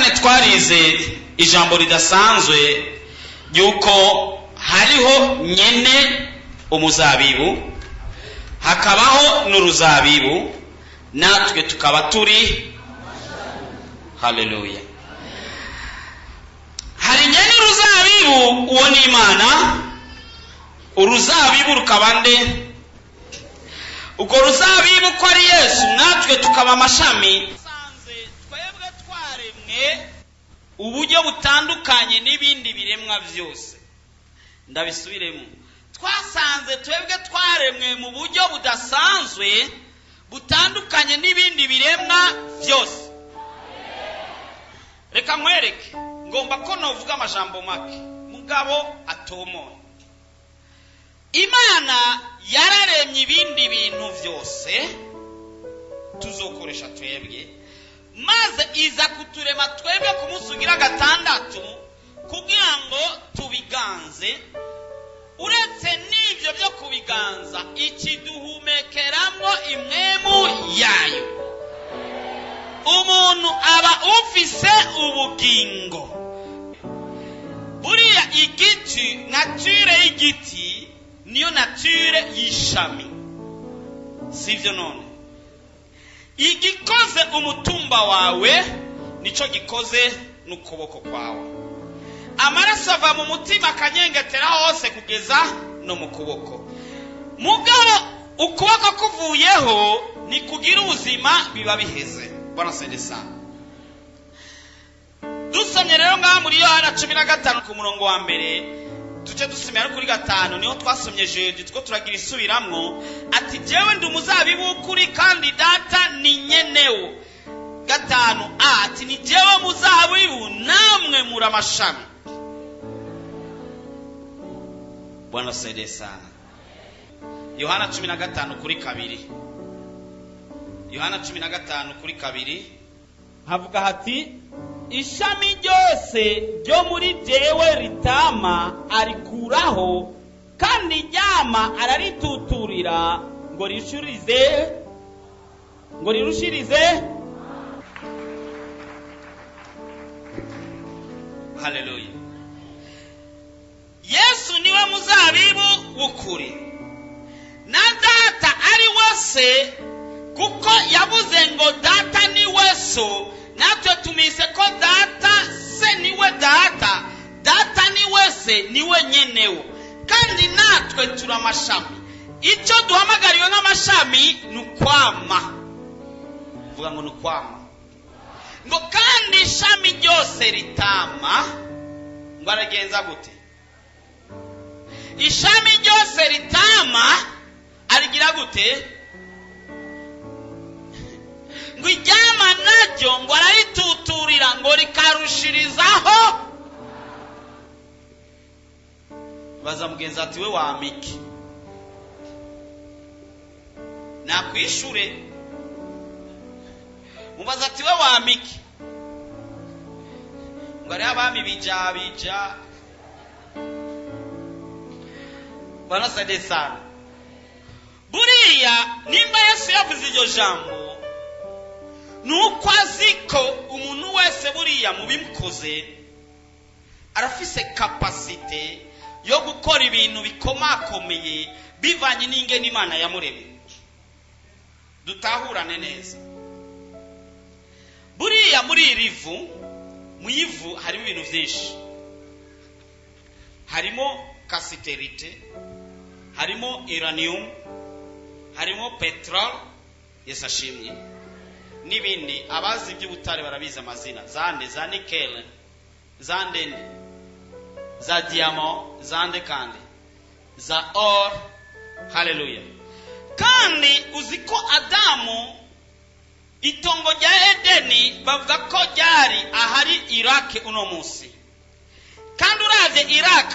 kane twarize ijambo ridasanzwe yuko hariho nyene umuzabibu, hakabaho n'uruzabibu, natwe tukaba turi. Haleluya. Hari nyene uruzabibu, uwo ni Imana. Uruzabibu rukaba nde? Uko ruzabibu ko ari Yesu, natwe tukaba amashami. Sanze twebwe twaremwe uburyo butandukanye n'ibindi biremwa byose. Ndabisubiremo. Twasanze twebwe twaremwe mu buryo budasanzwe butandukanye n'ibindi biremwa byose. Reka nkwereke, ngomba ko novuga amajambo make mugabo atomoye. Imana yararemye ibindi bintu byose tuzokoresha twebwe, maze iza kuturema twebwe ku munsi ugira gatandatu kugira ngo tubiganze. Uretse n'ibyo byo kubiganza, ikiduhumekeramo imwemu yayo, umuntu aba ufise ubugingo. Buriya igiti, nature y'igiti niyo nature y'ishami, sivyo none? Igikoze umutumba wawe nico gikoze n'ukuboko kwawe. Amaraso ava mu mutima akanyengetera hose kugeza no mu kuboko. Mugabo ukuboko kuvuyeho ni kugira ubuzima biba biheze. Bwana sende sana. Dusomye rero ngaha muri Yohana 15 ku murongo wa mbere, tuce dusomera kuri 5, niho twasomye jeudi two turagira isubiramwo ati jewe ndi umuzabibu w'ukuri kandi data ni nyenewo. 5 ati ni jewe muzabibu namwe muri amashami. Bwana sende sana. Yohana 15 kuri 2. Yohana 15 kuri 2 havuga hati ishami ryose ryo muri jewe ritama arikuraho, kandi ryama ararituturira ngo rirushirize. Haleluya. Yesu niwe muzabibu w'ukuri, na data ari wese, kuko yavuze ngo data ni weso. Natwe tumise ko data se niwe data, data ni wese niwe nyenewo, kandi natwe turi amashami. Icyo duhamagariwe n'amashami nukwama. Vuga ngo nukwama. Ngo kandi ishami ryose ritama, ngo aragenza gute? Ishami ryose ritama arigira gute? Ngo iryama naryo ngo ararituturira ngo rikarushirizaho. Baza mugenza ati we wamiki? Nakwishure. Mubaza ati we wamiki? Ngo ari abami bijabija. Bwana sade sana. Buriya nimba Yesu yavuze iryo jambo, nuko aziko umuntu wese buriya mu bimukoze arafise capacity yo gukora ibintu bikomakomeye bivanye n'ingene Imana yamuremye. Dutahurane neza. Buriya muri irivu, mu ivu harimo ibintu byinshi. Harimo kasiterite, harimo uranium, harimo petrol, yesashimye, n'ibindi. Abazi by'ubutare barabiza amazina, zande, za nickel, zande, za diamond, zande kandi za or. Haleluya. Kandi uziko Adamu itongo rya Edeni bavuga ko ryari ahari Iraq uno munsi, kandi uraze Iraq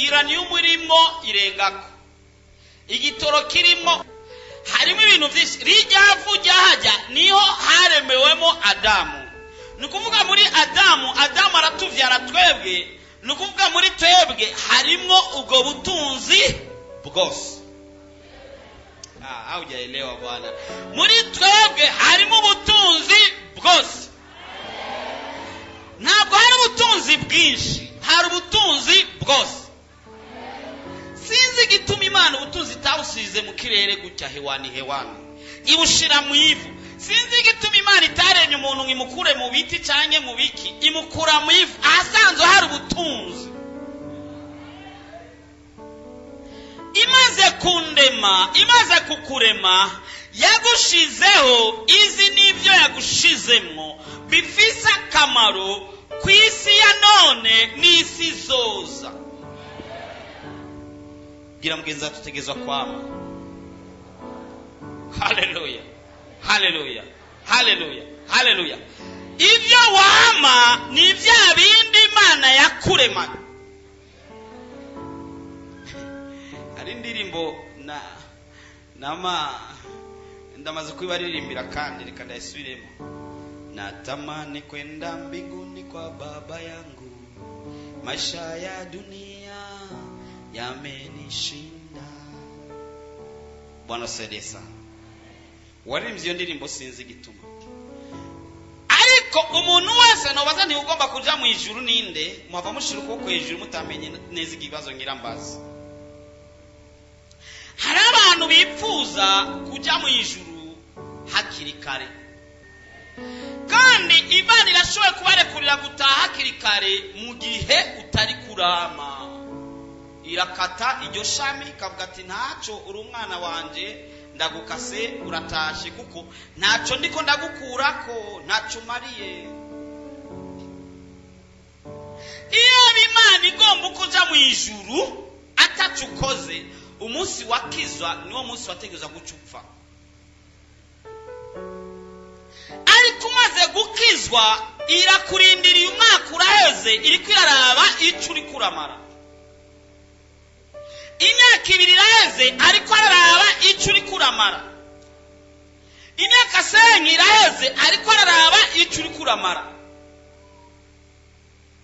uranium irimo irengako, igitoro kirimo, harimo ibintu byinshi. Rijyavu ryahajya niho haremewemo Adamu. Nukuvuga muri Adamu aratuvyara twebwe, nukuvuga muri twebwe harimo ubwo butunzi bwose. Haujaelewa bwana. Muri twebwe harimo ubutunzi bwose. bwinshi, hari ubutunzi bwose. Sinzi igituma Imana ubutunzi itawusize mu kirere gutya hewani ibushira mu ivu. Sinzi igituma Imana itaremye umuntu ngo imukure mu biti canke mu biki, imukura mu ivu ahasanzwe hari ubutunzi. Imaze kundema, imaze kukurema, yagushizeho izi n'ibyo yagushizemwo bifise akamaro ku isi ya none n'isi zoza. Gira mugenzi tutegezwa kwama. Haleluya, haleluya, haleluya, haleluya. Ibyo wama ni vya bindi Imana yakuremanye. Hari ndirimbo ndamaze kuibaririmbira kandi reka ndayisubiremo. Natamani kwenda mbinguni kwa baba yangu, maisha ya dunia yamenishinda. Bwana saidie sana. Waririmbye iyo ndirimbo sinzi igituma. Ariko umuntu wese nobaza nti ugomba kuja mu ijuru ninde, muhava mushira ukuboko hejuru mutamenye neza ikibazo nyirambaza. Hari abantu bipfuza kujya mu ijuru hakiri kare, kandi Imana irashoboye kubarekurira gutaha hakiri kare mu gihe utari kurama. Irakata iryo shami ikavuga ati ntaco uri umwana wanje, ndagukase uratashe kuko ntaco ndiko ndagukurako, ntaco mariye. Iyo Imana igomba kuja mu ijuru atacu ukoze, umunsi wakizwa niwo munsi wategezwa gucupfa. Ariko umaze gukizwa irakurindiriye umwaka uraheze, iriko iraraba ico uri kuramara. Imyaka 2 iraheze ariko araraba ico uri kuramara. Imyaka 5 iraheze ariko araraba ico uri kuramara.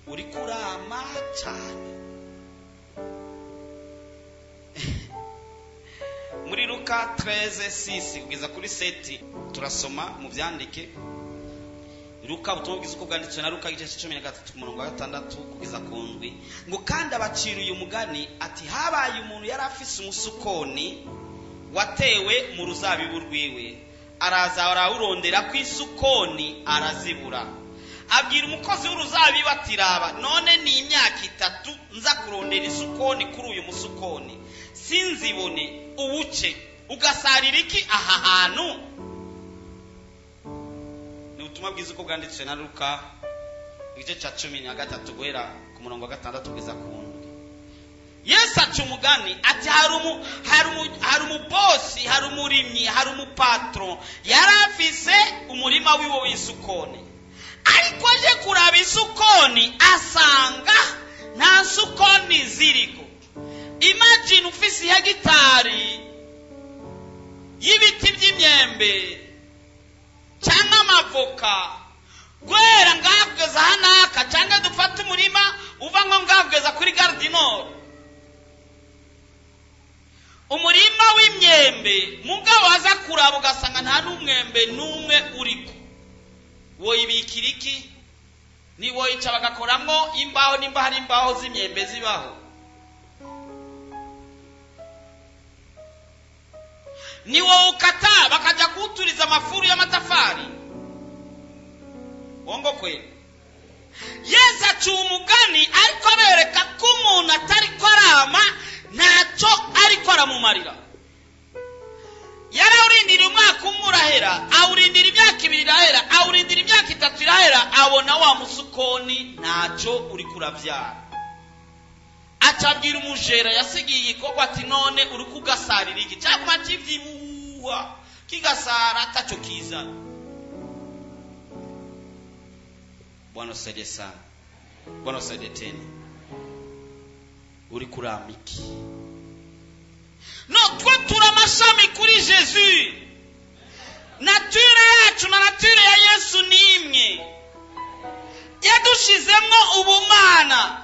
Uri kurama cyane. Muri Luka 13:6 kugeza kuri 7 turasoma mu byandike. Luka butumubwiza uko bwanditswe na Luka igice 13:6 kugeza ku 7 ngo kandi abacira uyu mugani ati habaye umuntu yari afise umusukoni watewe mu ruzabibu rwiwe, araza arawurondera ku isukoni arazibura. Abwira umukozi w'uruzabibu ati raba none ni imyaka 3 nza kurondera isukoni kuri uyu musukoni sinzibone, ubuce ugasarira iki aha hantu. Ni ubutumwa bwiza uko bwanditswe na Luka igice 13 guhera ku 6 kugeza ku 7. Yesu aca umugani ati hari umubosi, hari umurimyi, hari umupatron yari afise umurima wiwe w'isukoni. Ariko aje kuraba isukoni asanga nta sukoni ziriko. Imagine ufise hegitari y'ibiti by'imyembe cyangwa amavoka, gwera ngakugeza hanaka cyangwa dufata umurima uva ngo ngakugeza kuri Gardinor, umurima w'imyembe mugabo waza kuraba ugasanga nta n'umwembe n'umwe uriko. Woyibikira iki? Ni woyica bagakoramo imbaho, nimba hari imbaho z'imyembe zibaho. Ni wowe ukata bakaja kuturiza amafuru y'amatafari. Wongo kweli. Yesu aca umugani ariko abereka ko umuntu atari korama ntacyo ariko aramumarira. Yarawurindira umwaka umwe urahera, awurindira imyaka 2 irahera, awurindira imyaka 3 irahera, abona wa musukoni ntacyo uri kuravyara. Acabwira umujera yasigiye igikorwa ati none uri kugasarira iki cyangwa kivyimuha kigasara ataco kiza. Bwana saidie sana, Bwana saidie tena. Uri kuramiki no twe turamashami kuri Yesu. Nature yacu na nature ya Yesu ni imwe, yadushizemo ubumana.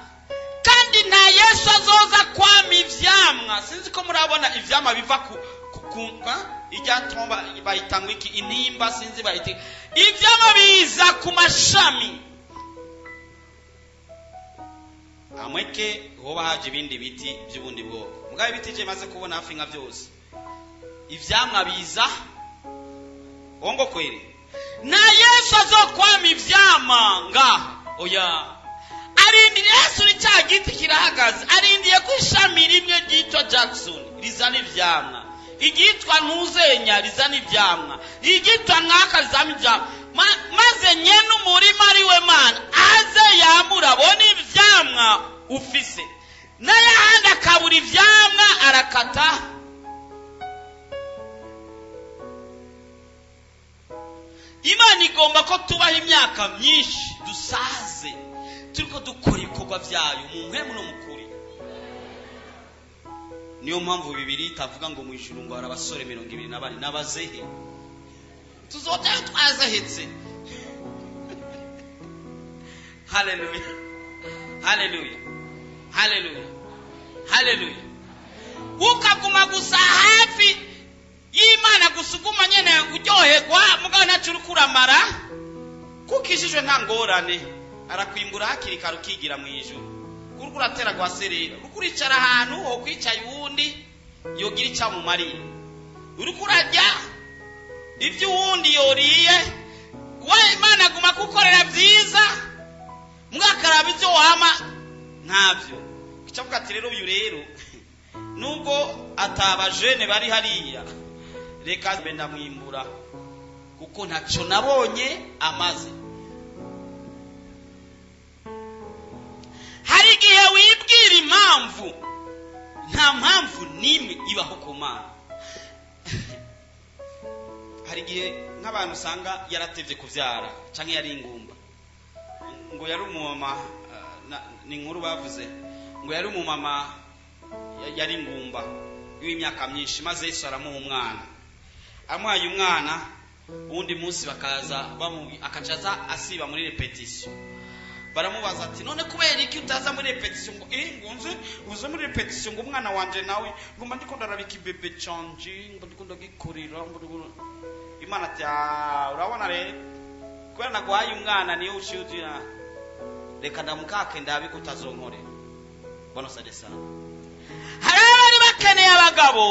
Kandi nta Yesu azoza kwama ivyamwa. Sinzi ko murabona ivyamwa biva kukunga ijyatomba bayitangwa iki intimba, sinzi bayite ivyamwa biza ku mashami. areke hoba haje ibindi biti by'ubundi bwoko. Mugabe ibiti je maze kubona hafi nka byose ivyamwa biza ongo kweri na Yesu azokwama ivyama ngaha. Oya, arindiriye Yesu ni cya giti kirahagaze, arindiye ko ishami rimwe ryitwa Jackson rizana ivyamwa, igitwa Ntuzenya rizana ivyamwa, igitwa Mwaka rizana ivyamwa, maze nyene umurima ari we Mana aze yamura abone ivyamwa ufise, naye ahandi akabura ivyamwa arakata. Imana igomba ko tubaho imyaka myinshi dusaze turiko dukora ibikorwa vyayo mu mpemu no mukuri. Niyo mpamvu Bibiri itavuga ngo mu ijuru ngo hari abasore 24 n'abazehe tuzotayo twazahetse. Haleluya, haleluya, haleluya, haleluya. Ukaguma gusa hafi y'Imana gusuguma nyene uryoherwa mugabo nacyo kuramara kukishijwe nta ngorane, arakwimbura hakiri kare ukigira mu ijuru. Uriko uratera gwaserera, uriko uricara ahantu ho kwicaye uwundi yogira icya mu marira, uriko urajya ivyo uwundi yoriye, we Imana aguma kukorera vyiza mwakaraba ivyo wama ntavyo. Kicavuga ati rero uyu rero nubwo atabajene bari hariya reka benda mwimbura kuko ntacyo nabonye amaze. Hari igihe wibwira impamvu, nta mpamvu nimwe ibaho ku Mana. Hari igihe nk'abantu usanga yaratevye kuvyara canke yari ingumba, ngo yari umumama, ni inkuru bavuze ngo yari umumama yari ingumba w'imyaka myinshi, maze Yesu aramuha umwana. Amuhaye umwana, undi munsi bakaza akacaza asiba muri repetition. Baramubaza ati none kubera iki utaza muri repetition? Ngo ngunze uze muri repetition ngo umwana wanje nawe ngomba ndiko ndarabika ibebe canje ngo ndiko ndagikorera. Imana ati urabona rero kubera naguhaye umwana niyo ushudira, reka ndamukake ndabi kutazonkorera. Bono sadesa hari abari bakeneye abagabo,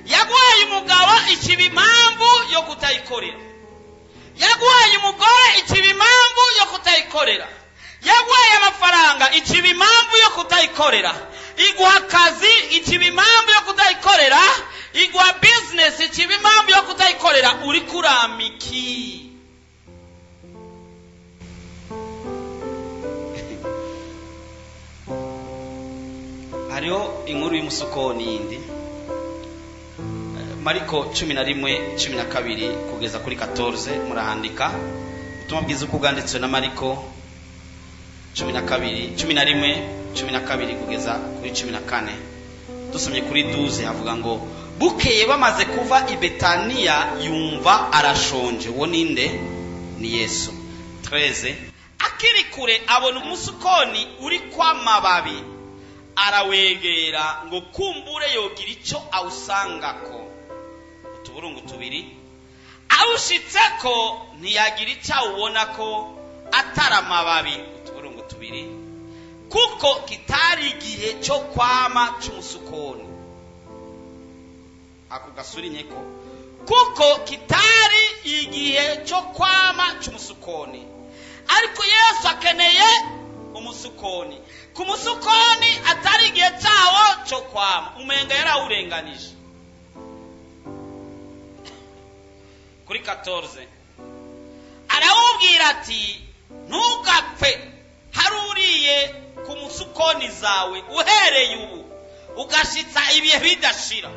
yaguhaye umugabo ikiba impamvu yo kutayikorera, yaguhaye umugore ikiba impamvu yo kutayikorera, yaguhaye amafaranga ikiba impamvu yo kutayikorera, iguha akazi ikiba impamvu yo kutayikorera, iguha business ikiba impamvu yo kutayikorera. Uri kuramiki hariho inkuru y'umusukoni yindi, Mariko 11:12 kugeza kuri 14 murahandika. Ubutumwa bwiza uko bwanditswe na Mariko 11:12 kugeza kuri 14. Dusomye kuri 12 havuga ngo bukeye bamaze kuva i Betaniya yumva arashonje. Uwo ninde? Ni Yesu. 13 akiri kure abona umusukoni uri kwa mababi, arawegera ngo kumbure yogira icyo awusangako. Utuburungu tubiri awushitseko ntiyagira icyo awubona ko atari amababi. Utuburungu tubiri kuko kitari igihe cyo kwama cy'umusukoni. Ako gasurinye ko kuko kitari igihe cyo kwama cy'umusukoni, ariko Yesu akeneye umusukoni. Ku musukoni atari igihe cyawo cyo kwama, umenga yarawurenganije. Kuri 14 arawubwira ati ntugapfe haruriye ku musukoni zawe uhereye ubu ugashitsa ibihe bidashira.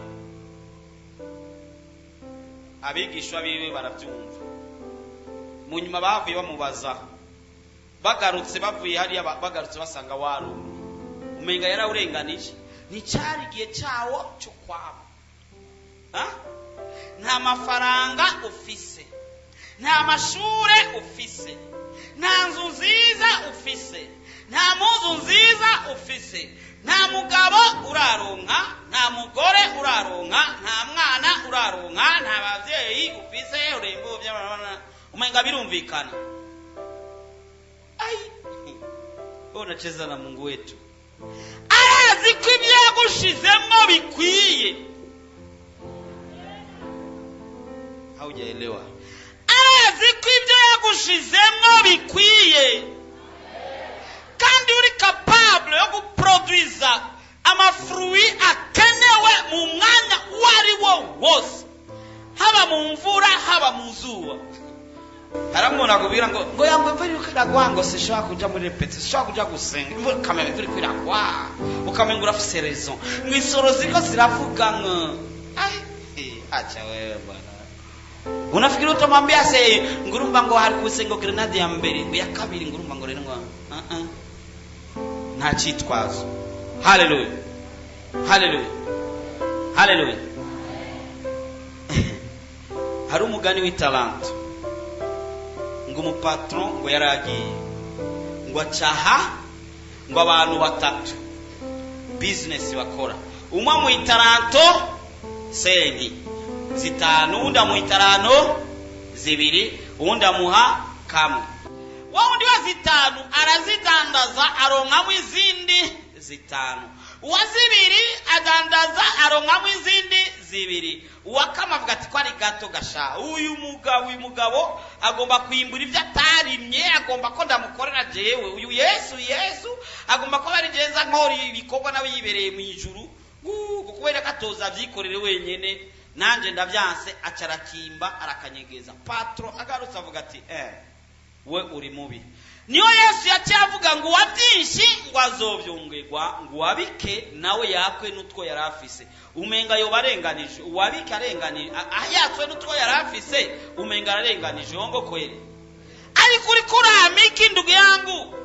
Abigishwa biwe barabyumva, mu nyuma bavuye bamubaza, bagarutse bavuye hariya bagarutse basanga warumye, umenga yarawurenganije. Nticyari igihe cyawo cyo kwama. Nta mafaranga ufise, nta mashure ufise, nta nzu nziza ufise, nta muzu nziza ufise, nta mugabo uraronka, nta mugore uraronka, nta mwana uraronka, nta bavyeyi ufise, urembo by'abana. Umenga birumvikana. Ai, unacheza na Mungu wetu. arazi ko ibyo yagushizemo bikwiye. Haujaelewa? Arazi ko ibyo yagushizemo bikwiye, kandi uri capable yo guproduza amafruwi akenewe mu mwanya wari wo wose, haba mu mvura haba mu zuba. Haramuna kubira ngo yangwe mvura ukiragwa ngo sishobora kuja muri repetition, sishobora kuja gusenga, imvura kamera imvura kwiragwa ukamenga urafise raison, mwisoro ziko ziravuga ngo acha wewe bwana. Unafikiri utamwambia se ngurumba ngo hari kusengo grenade ya mbere ngo ya kabiri ngurumba ngo rero ngo nta cyitwazo. Hallelujah, hallelujah, hallelujah. Hari umugani w'italanto ngo umupatron ngo yaragiye ngo acaha ngo abantu batatu business bakora, umwe mu italanto sengi zitanu, undi mu itarano zibiri, undi amuha kamwe. Wa undi wa zitanu arazidandaza aronkamwe izindi zitanu, uwa zibiri adandaza aronkamwe izindi zibiri, uwa kamwe avuga ati ko ari gato gasha, uyu mugabo agomba kwimbura ibyo atarimye, agomba ko ndamukorera jewe. Uyu Yesu agomba ko bari genza nkori ibikorwa nawe yibereye mu ijuru, kubera katoza byikorere wenyene, nanje ndavyanse. Acarakimba arakanyegeza. Patro agarutse avuga ati we uri mubi. Niyo Yesu yacavuga ngo wabyinshi ngo azovyongegwa, ngo wabike nawe yakwe nutwo yarafise. Umenga yo barenganije, uwabike arenganije, ayatswe nutwo yarafise umenga arenganije hongo kweli. Ariko uri kuramiki ndugu yangu,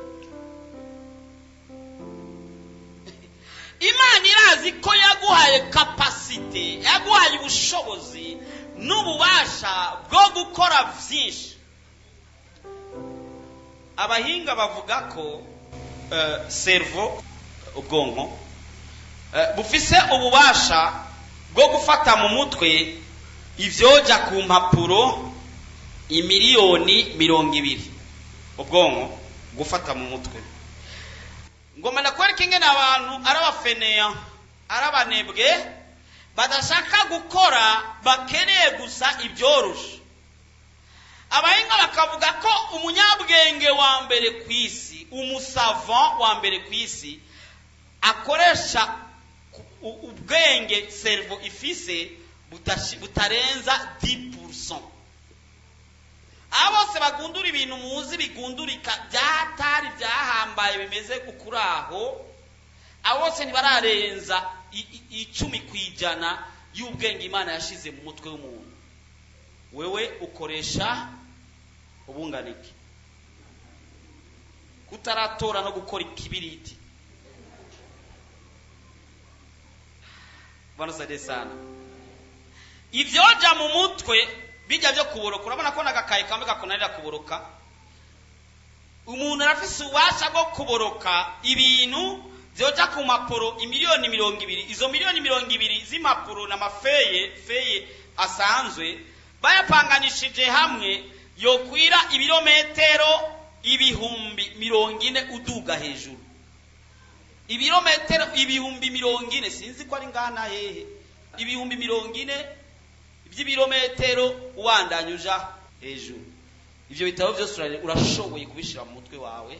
Imana irazi ko yaguhaye capacity, yaguhaye ubushobozi n'ububasha bwo gukora vyinshi. Abahinga bavuga ko cerveau, ubwonko bufise ububasha bwo gufata mu mutwe ivyoja ku mpapuro imiliyoni 200. Ubwonko gufata mu mutwe. Ngoma nakwereka ingene abantu arabafeneya, arabanebwe, badashaka gukora, bakeneye gusa ibyorusha. Abahinga bakavuga ko umunyabwenge wa mbere kwisi, umusavant wa mbere kwisi, akoresha ubwenge cerveau ifise butarenza 10%. Abose bagundura ibintu muzi bigundurika byatari byahambaye bimeze gukuraho, abose ntibararenza 10% y'ubwenge Imana yashize mu mutwe w'umuntu. Wewe ukoresha ubunganiki, kutaratora no gukora ikibiriti. Banasade sana ivyoja mu mutwe bijya byo kuboroka. Urabona ko nagakaye kambe gakunarira kuboroka. Umuntu arafise ubasha bwo kuboroka ibintu byoja ku mapuro imiliyoni 200. Izo miliyoni 200 z'imapuro na mafeye asanzwe bayapanganishije hamwe yokwira ibirometero 40,000 uduga hejuru. Ibirometero 40,000 sinzi ko ari ngana hehe. 40,000 by'ibirometero uwandanyuja hejuru. Ivyo bitabo byose urashoboye kubishira mu mutwe wawe.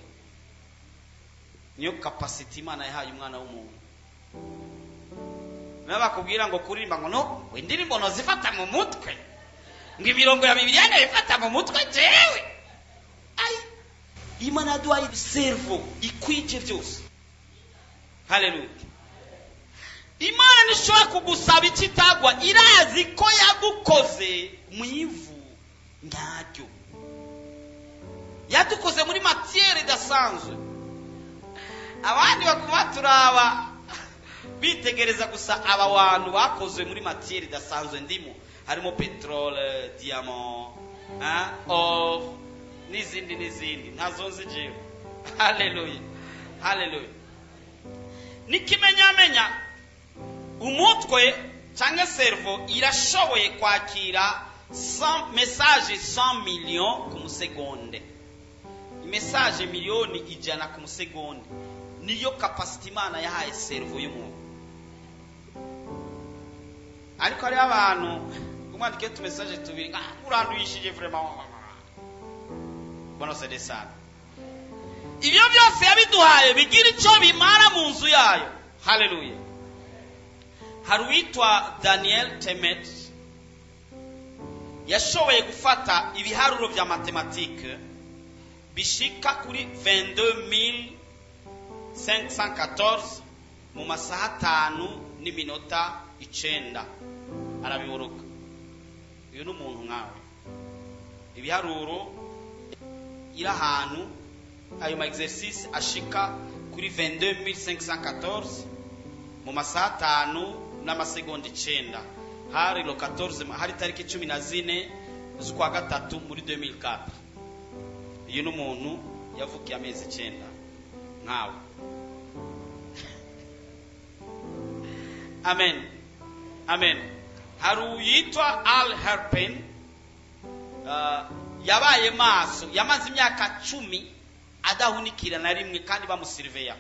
Niyo capacity Imana yahaye umwana w'umuntu. Nabakubwira ngo kuririmba ngo no indirimbo no zifata mu mutwe, ngo imirongo ya Bibiliya ifata mu mutwe jewe. Ai, Imana yaduhaye cerveau ikwije byose. Hallelujah. Imana nishobora kugusaba ikitagwa, irazi ko yagukoze mu ivu ntaryo, yadukoze muri matière idasanzwe. Abandi bakuma turaba bitegereza gusa aba bantu bakozwe muri matière idasanzwe. Ndimo harimo petrole, diamant, or n'izindi ntazonze jewe. Hallelujah, hallelujah. Nikimenyamenya umutwe cyangwa cerveau irashoboye kwakira 100 message 100 millions ku musegonde. Message miliyoni 100 ku musegonde niyo capacity Imana yahaye servo y'umuntu. Ariko hari abantu umwandike tu message tubiri uranduyishije vraiment Bwana sede sana. Ibyo byose yabiduhaye bigira icyo bimara mu nzu yayo. Haleluya. Hari uwitwa Daniel Temet yashoboye gufata ibiharuro bya matematike bishika kuri 22,514 mu masaha 5 n'iminota 9 arabiburuka. Uyu ni umuntu nkawe. Ibiharuro ira ahantu ayo ma exercice ashika kuri 22,514 mu masaha 5 n'amasegonda 9. Hari lo 14 hari tariki 14 z'ukwa gatatu muri 2004. Uyu ni umuntu yavukiye amezi 9 nkawe. Amen. Amen. Hari uyitwa Al Harpen yabaye maso yamaze imyaka 10 adahunikira na rimwe kandi bamusiriveya.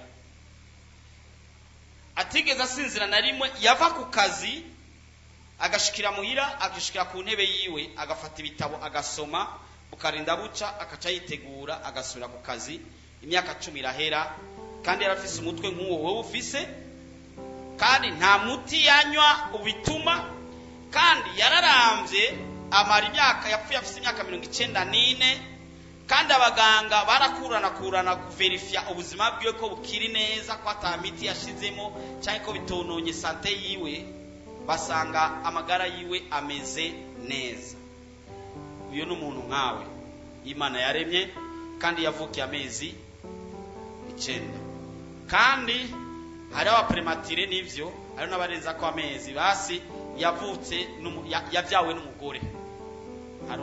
Atigeze asinzira na rimwe, yava ku kazi agashikira muhira, agashikira ku ntebe yiwe, agafata ibitabo agasoma, ukarinda buca akaca yitegura agasubira ku kazi. Imyaka 10 irahera kandi yarafise umutwe nk'uwo wowe ufise, kandi nta muti yanywa ubituma, kandi yararamvye amara imyaka yapfuye afise imyaka 94, kandi abaganga barakurana kuverifya ubuzima bwiwe ko bukiri neza, ko ata miti yashizemo cyangwa ko bitononye sante yiwe, basanga amagara yiwe ameze neza. Uyu ni umuntu nkawe Imana yaremye kandi yavukiye amezi 9. Kandi hari abaprematire n'ivyo, hari n'abarenza ko amezi basi yavutse yavyawe n'umugore. Hari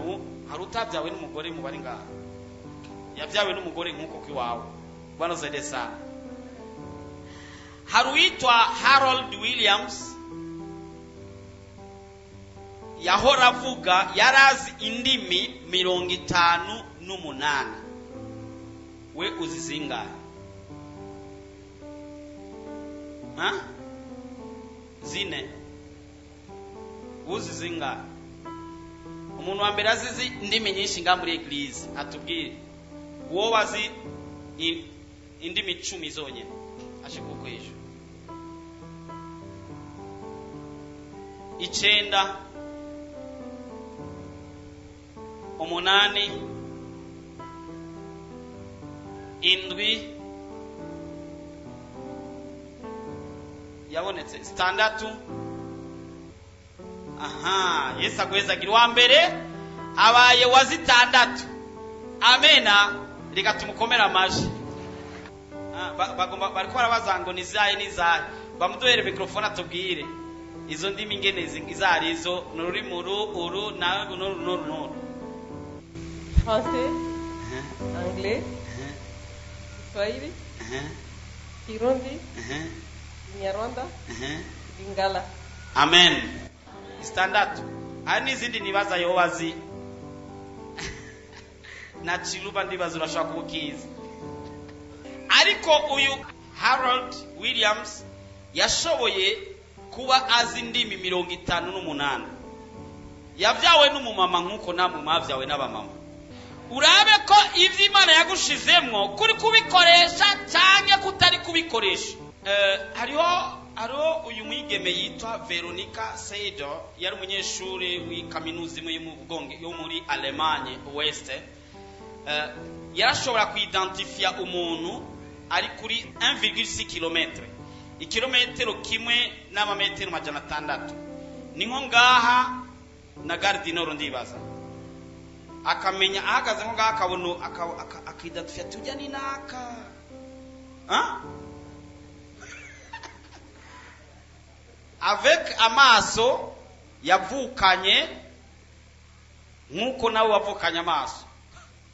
utabyawe n'umugore mu bari ngaha, yavyawe n'umugore nkuko kwiwawe. Bwana zaide sana. Hari uwitwa Harold Williams yahora avuga, yarazi indimi 58. We uzi zingahe? Zine. Uzi zingahe? Umuntu wa mbere azizi indimi nyinshi nga muri eglise atubwire. Uwo wazi indimi 10 zonyene ashikuko ejo. 9 8 7 yabonetse 6. Aha, Yesu agweza gira wa mbere abaye wa 6. Amena, reka tumukomera amaji. Bagomba bariko barabaza ngo nizaye bamuduhere microphone atubwire izo ndimi ngene zingizari izo nuri uru na nuru. Français, anglais, Swahili, Kirundi, Kinyarwanda, Lingala. Amen. 6. Hari n'izindi nibaza yobazi na Chiluba ndibaza urashaka kubukiza. Ariko uyu Harold Williams yashoboye kuba azi indimi 58. Yavyawe n'umumama nkuko namwe mwavyawe n'abamama. Urabe ko ivyo Imana yagushizemwo kuri kubikoresha cyangwa kutari kubikoresha. Hariho uyu mwigeme yitwa Veronica Seider, yari umunyeshuri w'ikaminuza imwe yo muri Allemagne West. Yarashobora kuidentifia umuntu ari kuri 1,6 km. Ikilometero kimwe n'amametero 600. Ni nko ngaha na Gare du Nord ndibaza. Akamenya ahagaze nko ngaha akabono akidentifia tujya ni naka. Avec amaso yavukanye nkuko nawe wavukanye amaso.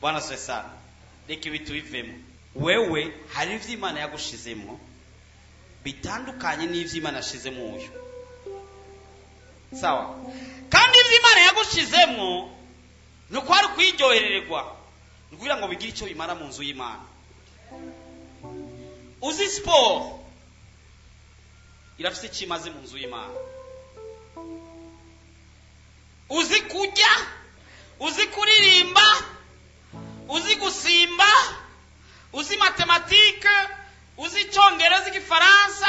Bwana sesana. Reka ibitu bivemo. Wewe hari ivyo Imana yagushizemo bitandukanye n'ivyo Imana yashizemo uyu. Sawa? Kandi ivyo Imana yagushizemo nuko ari kwiryoherererwa. Nukugira ngo bigire icyo bimara mu nzu y'Imana. uzi siporo irafise ikimaze mu nzu y'Imana. Uzi kurya, uzi kuririmba, uzi gusimba, uzi matematike, uzi icyongereza, igifaransa,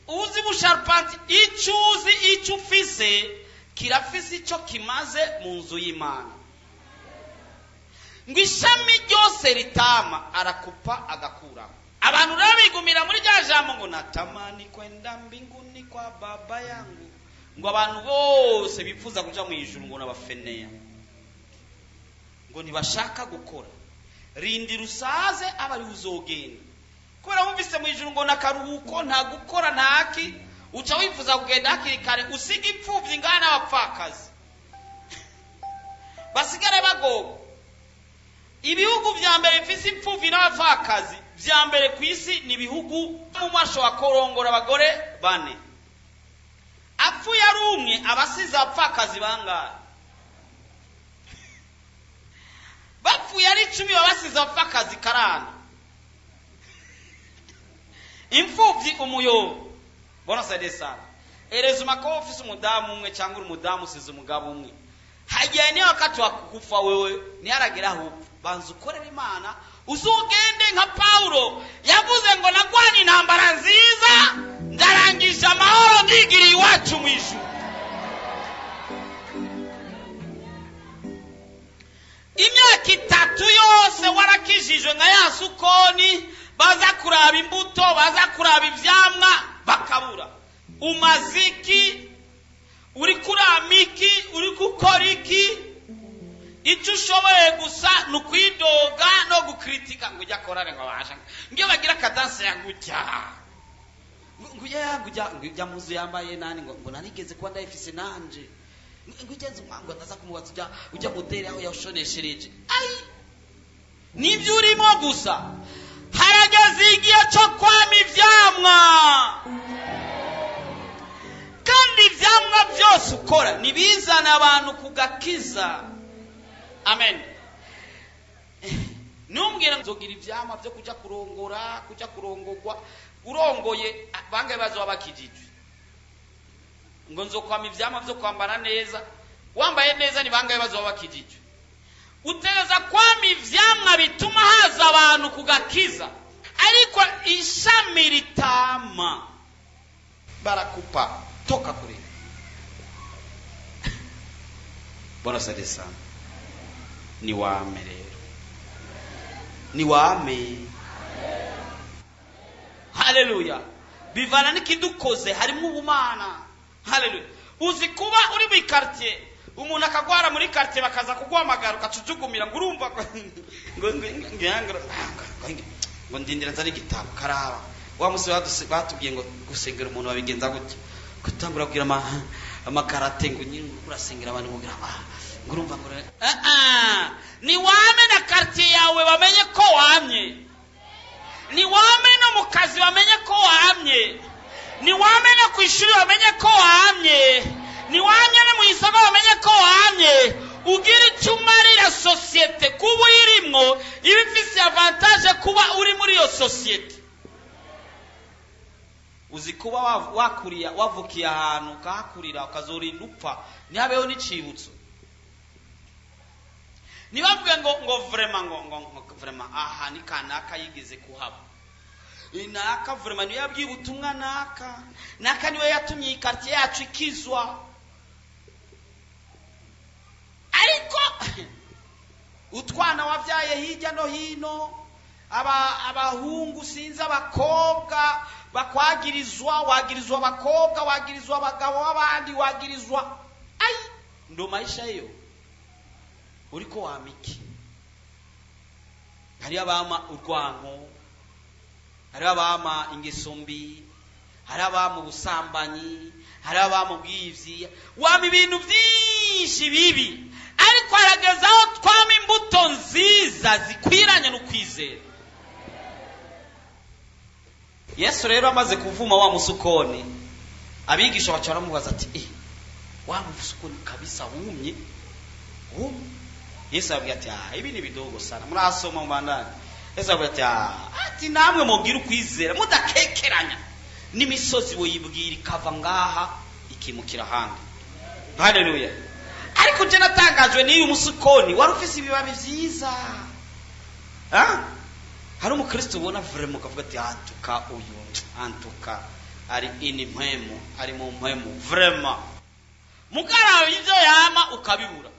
uzi busharpanti, icyo uzi icyo ufise kirafise icyo kimaze mu nzu y'Imana. Ngo ishami ryose ritama arakupa agakura. Abantu rero bigumira muri rya jambo ngo natamani kwenda mbinguni kwa baba yangu. Ngo abantu bose bifuza kuja mu ijuru ngo nabafeneya. Ngo ntibashaka gukora. Rindi rusaze abari uzogenda. Kubera wumvise mu ijuru ngo nakaruhuko nta gukora ntaki, uca wifuza kugenda hakiri kare usiga impfuvyi ngana n'abapfakazi. Basigare bagogo. Ibihugu vya mbere bifise impfuvyi n'abapfakazi vya mbere ku isi ni ibihugu mu masho akorongora abagore 4. Apfuye ari umwe abasize abapfakazi bangahe? Bapfuye ari 10 babasize abapfakazi 40. Impfuvyi umuyo bona sade sana. Erezuma ko ofisi umudamu umwe cyangwa umudamu usize umugabo umwe. Hagiye ni wakati wa kukufa wewe ni haragira huko. Banza ukorera Imana uzugende nka Paulo yavuze ngo nagwani intambara nziza ndarangisha amahoro ndigiriye iwacu mu ijuru. Imyaka 3 yose warakijijwe nka ya Sukoni, baza kuraba imbuto, baza kuraba ivyamwa bakabura. Umaziki uri kuramiki, uri gukora iki? Icyo ushoboye gusa nukwidoga no gukritika ngo ujya korare ngo basha. Ngiye bagira kadanse yangujya. Ngujya muzu yambaye nani ngo narigeze kuba ndayifise nanje. Ngugeze umwango ndaza kumubaza ujya mutera aho yashoneshereje. Ai. Nibyo urimo gusa. Harageze igihe cyo kwama ivyamwa. Kandi ivyamwa byose ukora nibizana abantu kugakiza. Amen. Numbwira nzogira ivyama byo kuja kurongora, kuja kurongogwa, urongoye bangaye bazo abakijijwe. Ngo nzokwama ivyama byo kwambara neza, wambaye neza ni bangaye bazo abakijijwe. Utereza kwama ivyamwa bituma haza abantu kugakiza. Ariko ishami ritama barakupa toka kure. Bona sade sana. Ni wame rero. Ni wame. Haleluya. Bivana nikidukoze harimo ubumana. Haleluya. Uzi kuba uri mu quartier, umuntu akagwara muri quartier bakaza kugwamagara ukacujugumira ngo urumva ngo ndindira nzari gitabo karaba. Wa musi batubwiye ngo gusengera umuntu wabigenza gutya. Kutangura kugira amakarate ngo nyine urasengera abantu mugira ngurumva ngo ni wame na quartier yawe bamenye ko wamye. Ni wame no mu kazi bamenye ko wamye. Ni wame no kwishuri bamenye ko wamye. Ni wamye no mu isoko bamenye ko wamye. Ugira icyumarira societe kuba irimo ibifise avantage kuba uri muri iyo societe. Uzi kuba wakuriya wavukiye ahantu kahakurira ukazorinda upfa ntihabeho n'icibutso. Nibavuge ngo vraiment aha ni kanaka yigeze kuhaba. Inaka vraiment niyo yabwiye ubutumwa naka niwe yatumye ikartier yacu ikizwa. Ariko utwana wavyaye hirya no hino abahungu sinza abakobwa bakwagirizwa, wagirizwa abakobwa, wagirizwa abagabo abandi, wagirizwa ndo maisha yo. Uriko wamiki. Hari abama urwanko, hari abama ingeso mbi, hari abama ubusambanyi, hari abama ubwivyi, wama ibintu byinshi bibi. Ariko haragazaho twama imbuto nziza zikwiranye no kwizera. Yesu rero amaze kuvuma wa musukoni, abigisha bacara mubaza ati wa musukoni kabisa humye. Yesu abwira ati ibi ni bidogo sana. Murasoma mu bandani. Yesu abwira ati ati namwe mugira ukwizera mudakekeranya n'imisozi woyibwira ikava ngaha ikimukira ahandi. Haleluya. Ariko je natangajwe n'iyo musukoni wari ufise ibibabi vyiza. Hari umukristo ubona vraiment ukavuga ati antuka uyu antuka ari inimwemu ari mu mpemu vraiment mugarawe ivyo yama ukabibura.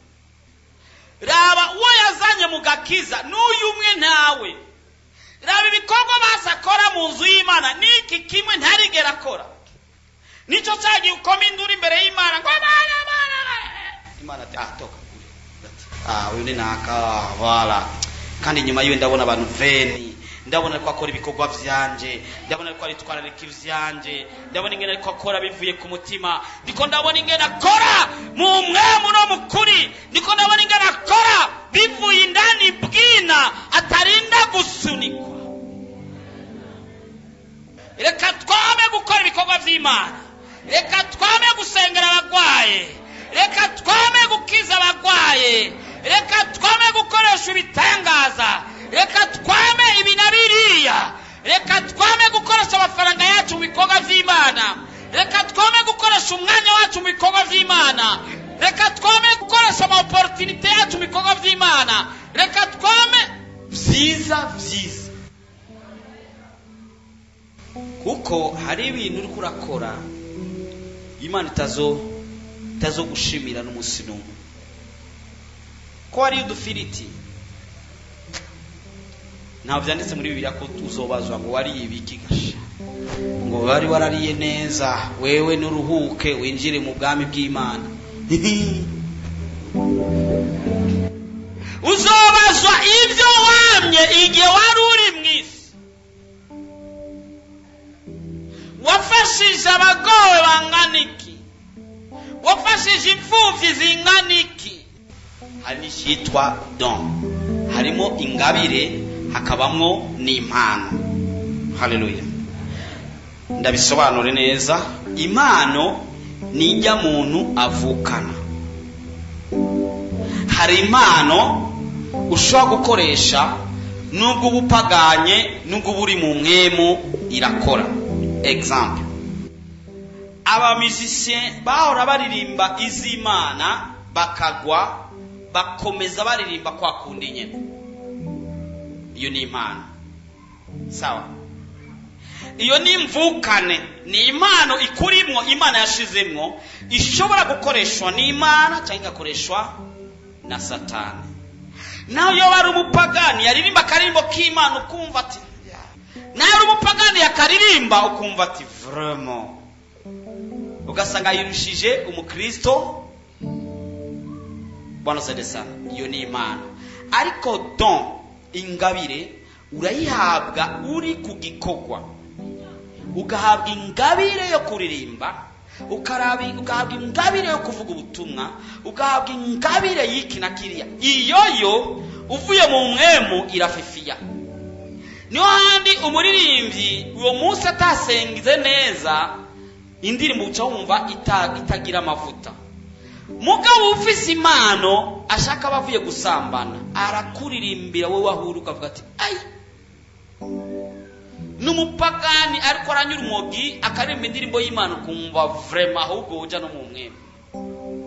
Raba uwo yazanye mugakiza n'uyu umwe ntawe. Raba ibikorwa basakora mu nzu y'Imana niki kimwe ntarigera akora. Nico cyagiye ukoma induru imbere y'Imana ngo Imana ati toka uyu ni naka wala kandi nyuma yiwe ndabona abantu veni, ndabona ko akora ibikorwa vyanje, ndabona ko ari twarareka ivyanje, ndabona ingene ko akora bivuye ku mutima, ndiko ndabona ingene akora mu mwemu no mukuri, ndiko ndabona ingene akora bivuye indani bwina atarinda gusunikwa. Reka twame gukora ibikorwa vy'Imana, reka twame gusengera abagwaye, reka twame gukiza abagwaye, reka twame gukoresha ibitangaza, reka twame ibinabiriya, reka twame gukoresha amafaranga yacu mu bikorwa vy'Imana, reka twame gukoresha umwanya wacu mu bikorwa vy'Imana, reka twame gukoresha ama opportunity yacu mu bikorwa vy'Imana, reka twame vyiza. Kuko hari ibintu uri kurakora Imana itazo gushimira n'umunsi n'umwe. Ko ari udufiriti ntabwo byanditse muri Bibiliya ko uzobazwa ngo wari ibiki gasha, ngo wari warariye neza wewe n'uruhuke winjire mu bwami bw'Imana. Uzobazwa ibyo wamye igihe wari uri mwisi. Wafashije abagowe banganiki, wafashije imfuvyi zinganiki. Hari n'icitwa don, harimo ingabire hakabamwo n'impano. Haleluya. Ndabisobanure neza. Impano nijya muntu avukana. Hari impano ushobora gukoresha nubwo ubupaganye nubwo buri mu mwemu irakora. Example, aba musiciens bahora baririmba iz'Imana bakagwa bakomeza baririmba kwa kundi nyene. Iyo ni impano. Sawa. Iyo ni mvukane, ni impano ikurimwo Imana yashizemwo, ishobora gukoreshwa n'Imana cyangwa igakoreshwa na Satani. Naho yo bari umupagani yaririmba karimbo k'Imana ukumva ati nayo umupagani yakaririmba ukumva ati vraiment, ugasanga yirushije umukristo. Bwana sadesa. Iyo ni Imana. Ariko don, ingabire urayihabwa uri ku gikorwa. Ugahabwa ingabire yo kuririmba, ugahabwa ingabire yo kuvuga ubutumwa, ugahabwa ingabire y'iki na kiriya. Iyoyo uvuye mu mwemu irafifiya. Niyo handi umuririmbyi uwo munsi atasengize neza indirimbo uca wumva itagira amavuta. Mugabo ufise impano ashaka bavuye gusambana arakuririmbira wowe wahuru ukavuga ati ai n'umupagani ariko aranyura umogi akaririmba indirimbo y'Imana ukumva vraiment ahubwo uja no mu mweme.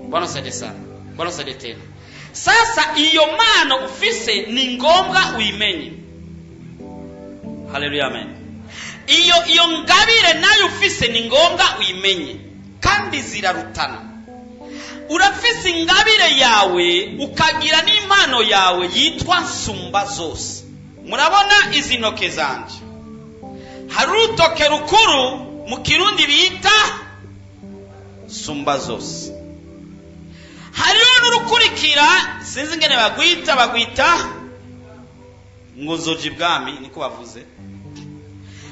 Bwana sadesa. Bwana sadetena. Sasa iyo mano ufise ni ngombwa uyimenye. Haleluya, amen. Iyo ngabire nayo ufise ni ngombwa uyimenye kandi zirarutana. Urafise ingabire yawe ukagira n'impano yawe yitwa nsumba zose. Murabona izi ntoke zanje, hari urutoke rukuru mu Kirundi bita nsumba zose, hariho n'urukurikira sinzi ngene bagwita ngo zoji bwami niko bavuze.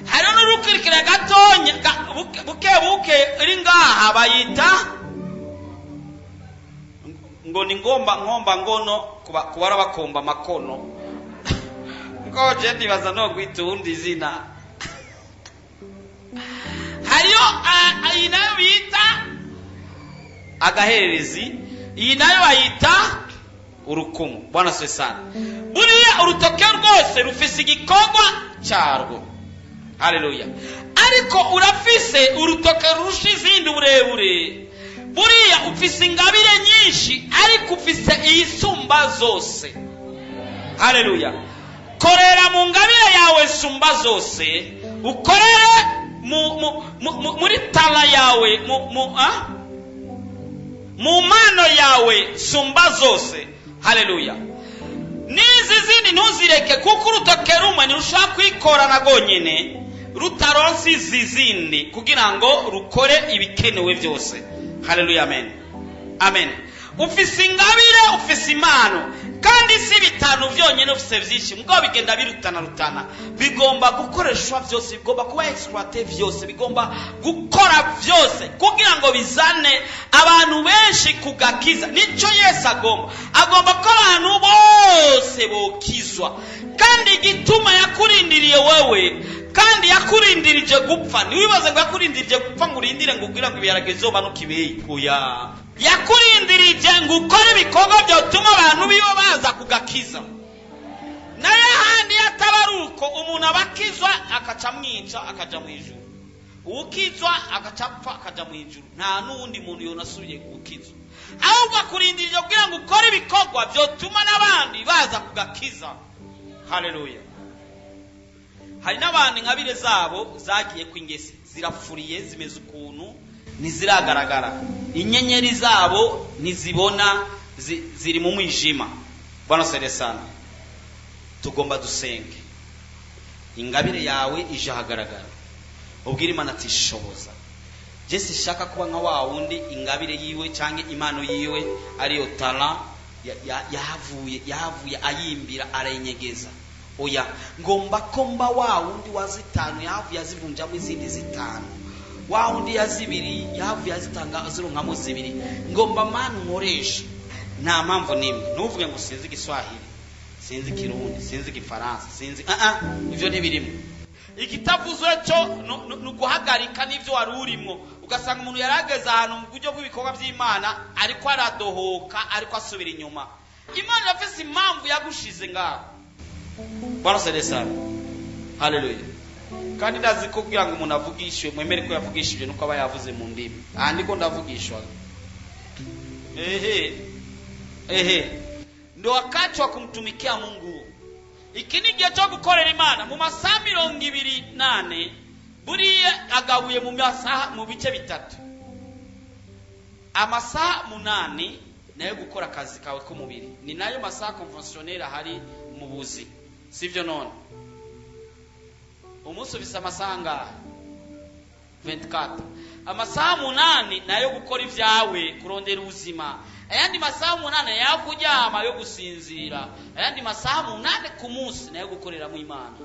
Hariho n'urukurikira gatonya buke iri ngaha bayita ngo ni ngomba ngono kubara bakomba makono. Ngo je ndibaza no gwita undi zina. Hariyo iyi nayo bita agaherezi, iyi nayo bayita urukumu. Bwana se sana. Buriya urutoke rwose rufise igikorwa cyarwo. Haleluya. Ariko urafise urutoke rusha izindi uburebure. Buriya ufise ingabire nyinshi ariko ufise isumba zose. Haleluya. Korera mu ngabire yawe sumba zose, ukorere muri tala yawe mu mano yawe sumba zose. Haleluya. Nizi zindi ntuzireke kuko urutoke rumwe ntirushaka kwikorana rwonyene rutaronsi zizindi kugira ngo rukore ibikenewe byose. Haleluya. Amen. Amen. Ufise ingabire, ufise impano, kandi si bitanu byonyene ufise byinshi, mugabo bigenda birutana bigomba gukoreshwa byose, bigomba kuba exploiter byose, bigomba gukora byose kugira ngo bizane abantu benshi kugakiza. Nico Yesu agomba ko abantu bose bokizwa, kandi gituma yakurindiriye wewe kandi yakurindirije gupfa. Niwibaze ngo yakurindirije gupfa ngo urindire ngo ugira ngo ibiyaragezo banukibeye. Oya, yakurindirije ngo ukore ibikorwa byotuma abantu bibo baza kugakiza. Naye handi yatabaruko umuntu abakizwa akaca mwica akaja mu ijuru, ukizwa agacapfa akaja mu ijuru. Nta nundi muntu yonasubiye gukizwa, ahubwo akurindirije kugira ngo ukore ibikorwa byotuma n'abandi baza kugakiza. Haleluya. Hari n'abandi ngabire zabo zagiye kwingese, zirafuriye, zimeze ukuntu ntiziragaragara, inyenyeri zabo ntizibona, ziri mu mwijima. Bwana sana. Tugomba dusenge ingabire yawe ije hagaragara, ubwira Imana ati shoboza. Jesi shaka kuba nka wa wundi ingabire yiwe cyangwa impano yiwe ariyo tala yahavuye ayimbira arayinyegeza. Oya, ngomba komba wa wundi wazitanu yahavuye azivunjamo izindi zitanu, wa wundi yazibiri yahavuye azitanga azirunkamo zibiri. Ngomba manu nkoresha. Nta mpamvu nimwe. Ntuvuge ngo sinzi Igiswahili, sinzi Kirundi, sinzi Gifaransa, sinzi ivyo ntibirimo. Igitavuzwe cyo nuguhagarika n'ivyo wari urimo, ugasanga umuntu yarageze ahantu mu buryo bw'ibikorwa by'Imana ariko aradohoka, ariko asubira inyuma. Imana yafise impamvu yagushize ngaho. Bwana sana. Haleluya. Kandi ndazi ko kugira ngo umuntu avugishwe, mwemere ko yavugishije nuko aba yavuze mu ndimi. Ndiko ndavugishwa. Ndo wakati wa kumtumikia Mungu. Iki ni gihe cyo gukorera Imana mu masaha 28. Buriya agabuye mu masaha mu bice bitatu. Amasaha 8 nayo gukora akazi kawe ko mubiri, ni nayo masaha conventionnel hari mu buzi, sivyo none? Umunsi bisa amasanga 24. Amasaha 8 nayo gukora ivyawe, kurondera ubuzima. Ayandi masaha 8 yakuryama yo gusinzira. Ayandi masaha 8 ku munsi nayo gukorera mu Imana.